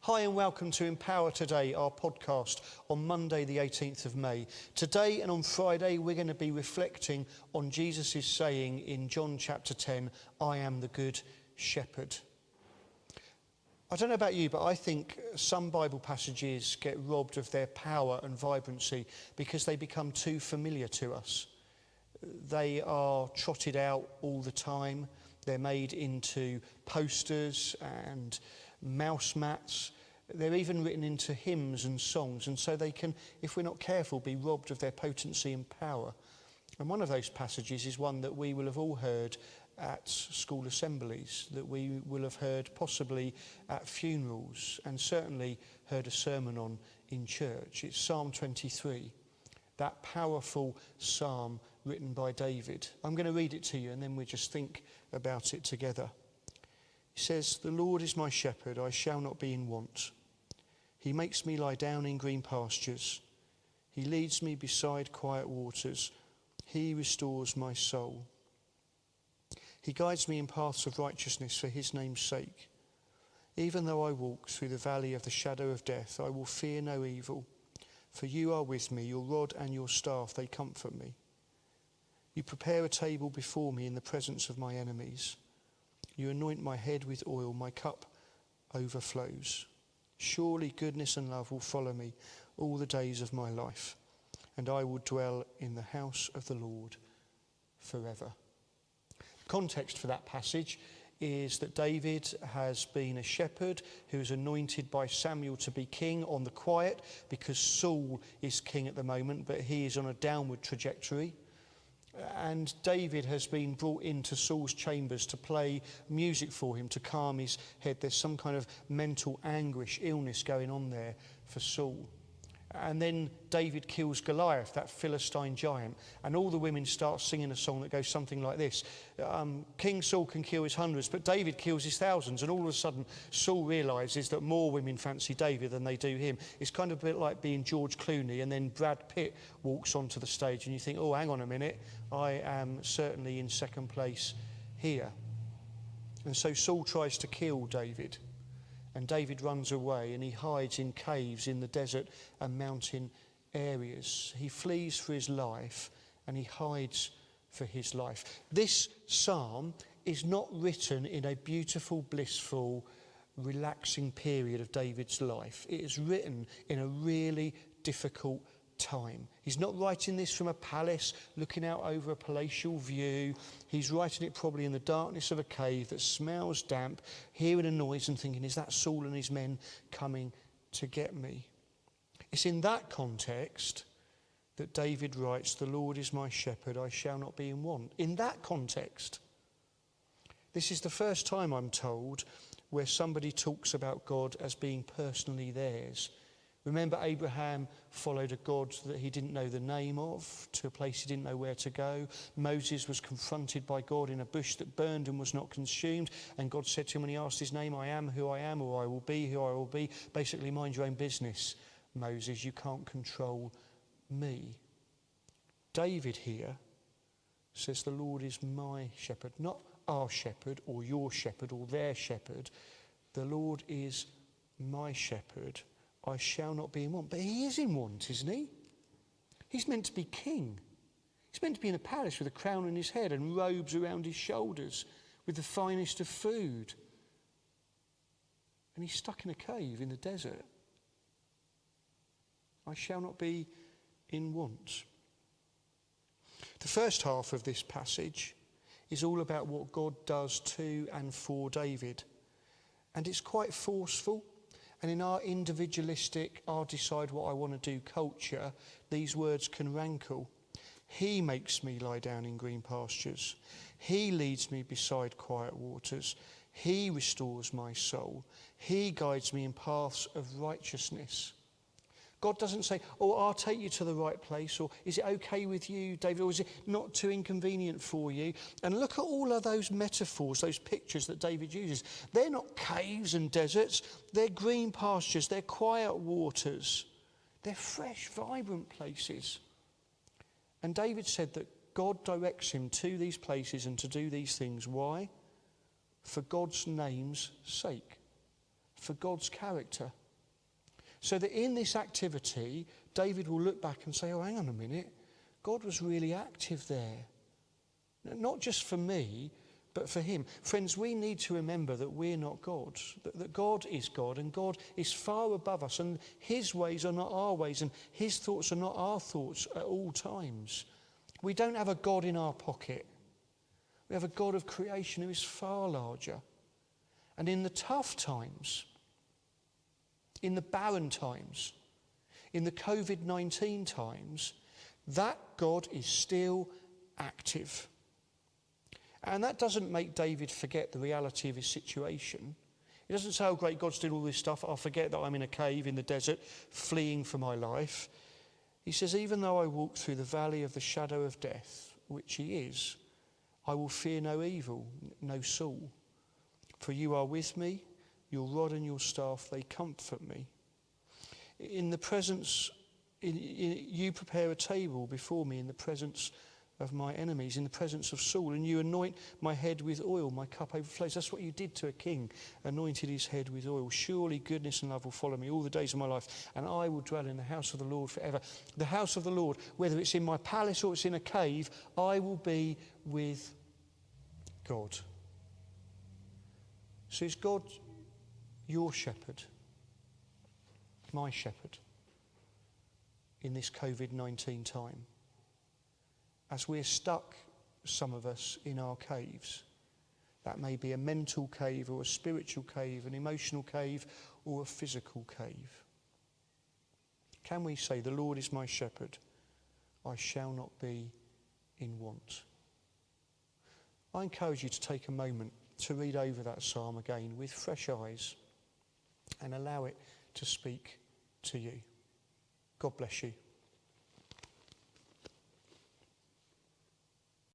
Hi and welcome to Empower Today, our podcast on Monday the 18th of May. Today and on Friday we're going to be reflecting on Jesus' saying in John chapter 10, I am the good shepherd. I don't know about you, but I think some Bible passages get robbed of their power and vibrancy because they become too familiar to us. They are trotted out all the time. They're made into posters and mouse mats. They're even written into hymns and songs, and so they can, if we're not careful, be robbed of their potency and power. And one of those passages is one that we will have all heard at school assemblies, that we will have heard possibly at funerals, and certainly heard a sermon on in church. It's Psalm 23, that powerful psalm written by David. I'm going to read it to you, and then we just think about it together. He says, "The Lord is my shepherd, I shall not be in want. He makes me lie down in green pastures. He leads me beside quiet waters. He restores my soul. He guides me in paths of righteousness for his name's sake. Even though I walk through the valley of the shadow of death, I will fear no evil. For you are with me, your rod and your staff, they comfort me. You prepare a table before me in the presence of my enemies. You anoint my head with oil, my cup overflows. Surely goodness and love will follow me all the days of my life, and I will dwell in the house of the Lord forever." Context for that passage is that David has been a shepherd who is anointed by Samuel to be king on the quiet because Saul is king at the moment, but he is on a downward trajectory. And David has been brought into Saul's chambers to play music for him to calm his head. There's some kind of mental anguish, illness going on there for Saul. And then David kills Goliath, that Philistine giant, and all the women start singing a song that goes something like this. King Saul can kill his hundreds, but David kills his thousands. And all of a sudden, Saul realises that more women fancy David than they do him. It's kind of a bit like being George Clooney, and then Brad Pitt walks onto the stage, and you think, oh, hang on a minute, I am certainly in second place here. And so Saul tries to kill David. And David runs away and he hides in caves in the desert and mountain areas. He flees for his life and he hides for his life. This psalm is not written in a beautiful, blissful, relaxing period of David's life. It is written in a really difficult time. He's not writing this from a palace looking out over a palatial view. He's writing it probably in the darkness of a cave that smells damp, hearing a noise and thinking, is that Saul and his men coming to get me? It's in that context that David writes, "The Lord is my shepherd, I shall not be in want." In that context. This is the first time, I'm told, where somebody talks about God as being personally theirs. Remember, Abraham followed a God that he didn't know the name of, to a place he didn't know where to go. Moses was confronted by God in a bush that burned and was not consumed. And God said to him when he asked his name, "I am who I am," or "I will be who I will be." Basically, mind your own business, Moses. You can't control me. David here says the Lord is my shepherd, not our shepherd or your shepherd or their shepherd. The Lord is my shepherd. I shall not be in want. But he is in want, isn't he? He's meant to be king. He's meant to be in a palace with a crown on his head and robes around his shoulders with the finest of food. And he's stuck in a cave in the desert. I shall not be in want. The first half of this passage is all about what God does to and for David. And it's quite forceful. And in our individualistic, I'll decide what I want to do culture, these words can rankle. He makes me lie down in green pastures. He leads me beside quiet waters. He restores my soul. He guides me in paths of righteousness. God doesn't say, "Oh, I'll take you to the right place," or "Is it okay with you, David?" or "Is it not too inconvenient for you?" And look at all of those metaphors, those pictures that David uses. They're not caves and deserts. They're green pastures. They're quiet waters. They're fresh, vibrant places. And David said that God directs him to these places and to do these things. Why? For God's name's sake. for God's character. So that in this activity, David will look back and say, oh, hang on a minute, God was really active there. Not just for me, but for him. Friends, we need to remember that we're not God, that God is God, and God is far above us, and his ways are not our ways, and his thoughts are not our thoughts at all times. We don't have a God in our pocket. We have a God of creation who is far larger. And in the tough times, in the barren times, in the COVID-19 times, that God is still active. And that doesn't make David forget the reality of his situation. He doesn't say, oh great, God's doing all this stuff, I'll forget that I'm in a cave in the desert, fleeing for my life. He says, even though I walk through the valley of the shadow of death, which he is, I will fear no evil, no Saul. For you are with me, your rod and your staff, they comfort me. In the presence, you prepare a table before me in the presence of my enemies, in the presence of Saul, and you anoint my head with oil, my cup overflows. That's what you did to a king, anointed his head with oil. Surely goodness and love will follow me all the days of my life, and I will dwell in the house of the Lord forever. The house of the Lord, whether it's in my palace or it's in a cave, I will be with God. So is God your shepherd, my shepherd, in this COVID-19 time? As we're stuck, some of us, in our caves. That may be a mental cave or a spiritual cave, an emotional cave or a physical cave. Can we say, the Lord is my shepherd, I shall not be in want? I encourage you to take a moment to read over that psalm again with fresh eyes and allow it to speak to you. God bless you.